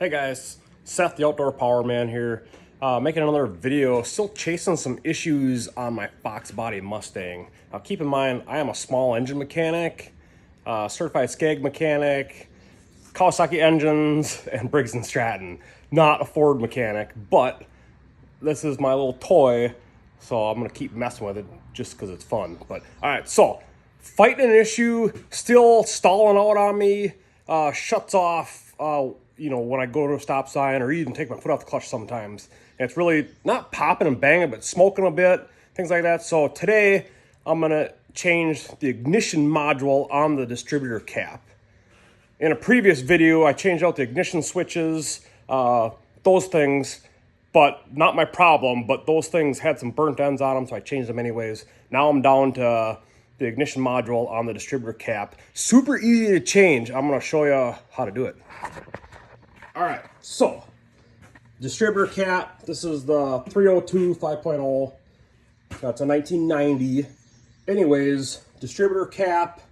Hey guys, Seth the Outdoor Power Man here, making another video, still chasing some issues on my Fox body Mustang. Now keep in mind, I am a small engine mechanic, certified Skag mechanic, Kawasaki engines, and Briggs & Stratton. Not a Ford mechanic, but this is my little toy, so I'm going to keep messing with it just because it's fun. But alright, so fighting an issue, still stalling out on me, shuts off, you know, when I go to a stop sign or even take my foot off the clutch sometimes. And it's really not popping and banging, but smoking a bit, things like that. So today I'm going to change the ignition module on the distributor cap. In a previous video, I changed out the ignition switches, those things, but not my problem, but those things had some burnt ends on them, so I changed them anyways. Now I'm down to the ignition module on the distributor cap. Super easy to change. I'm going to show you how to do it. All right, so distributor cap, this is the 302 5.0. That's a 1990. Anyways, distributor cap,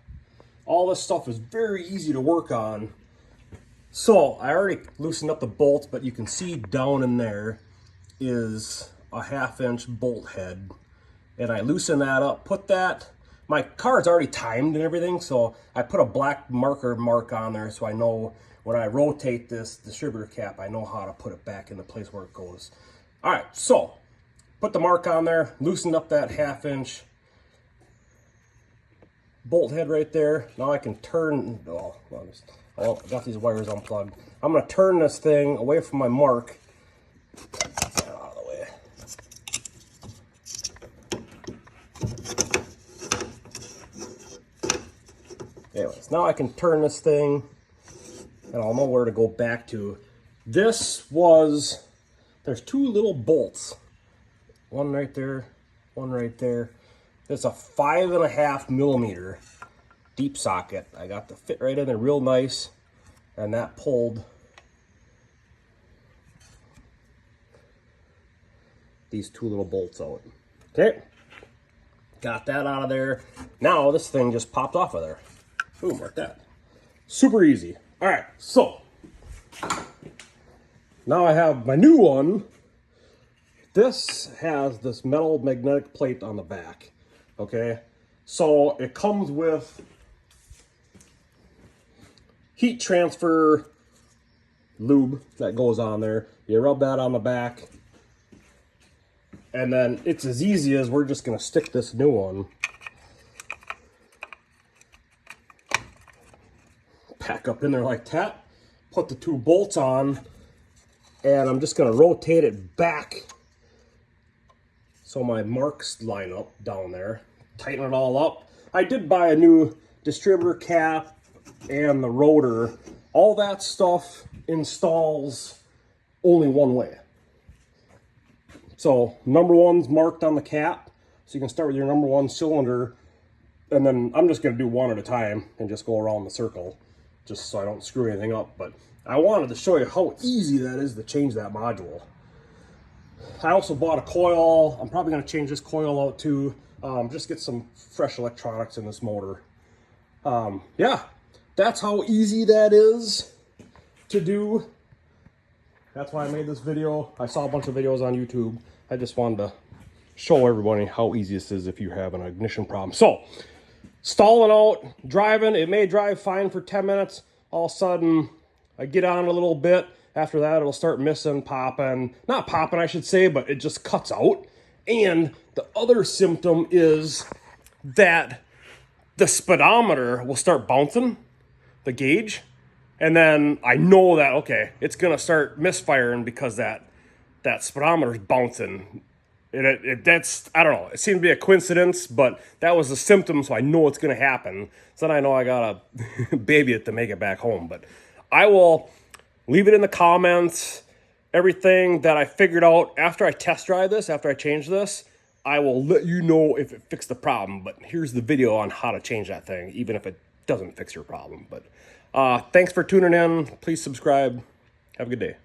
all this stuff is very easy to work on. So I already loosened up the bolts, but you can see down in there is a 1/2-inch bolt head. And I loosened that up, put that, my car's already timed and everything, so I put a black mark on there so I know when I rotate this distributor cap, I know how to put it back in the place where it goes. All right, so put the mark on there, loosened up that 1/2-inch bolt head right there. Now I can turn, I got these wires unplugged. I'm gonna turn this thing away from my mark. Get that out of the way. Anyways, now I can turn this thing and I'll know where to go back to. There's two little bolts. One right there, one right there. It's a 5.5 millimeter deep socket. I got the fit right in there real nice, and that pulled these two little bolts out. Okay, got that out of there. Now this thing just popped off of there. Boom, like that. Super easy. All right, so now I have my new one. This has this metal magnetic plate on the back. Okay, so it comes with heat transfer lube that goes on there. You rub that on the back, and then it's as easy as we're just going to stick this new one back up in there like that, put the two bolts on, and I'm just going to rotate it back so my marks line up down there. Tighten it all up. I did buy a new distributor cap and the rotor. All that stuff installs only one way. So number one's marked on the cap, so you can start with your number one cylinder, and then I'm just going to do one at a time and just go around the circle, just so I don't screw anything up. But I wanted to show you how easy that is to change that module. I also bought a coil. I'm probably going to change this coil out too. Just get some fresh electronics in this motor. Yeah, that's how easy that is to do. That's why I made this video. I saw a bunch of videos on YouTube. I just wanted to show everybody how easy this is if you have an ignition problem. So, stalling out, driving, it may drive fine for 10 minutes. All of a sudden, I get on a little bit. After that, it'll start missing, popping. Not popping, I should say, but it just cuts out. And the other symptom is that the speedometer will start bouncing, the gauge. And then I know that, okay, it's going to start misfiring because that speedometer's bouncing. That's, I don't know, it seemed to be a coincidence, but that was the symptom, so I know it's going to happen. So then I know I got to baby it to make it back home. But I will leave it in the comments. Everything that I figured out after I test drive this, after I change this, I will let you know if it fixed the problem. But here's the video on how to change that thing, even if it doesn't fix your problem. But thanks for tuning in. Please subscribe. Have a good day.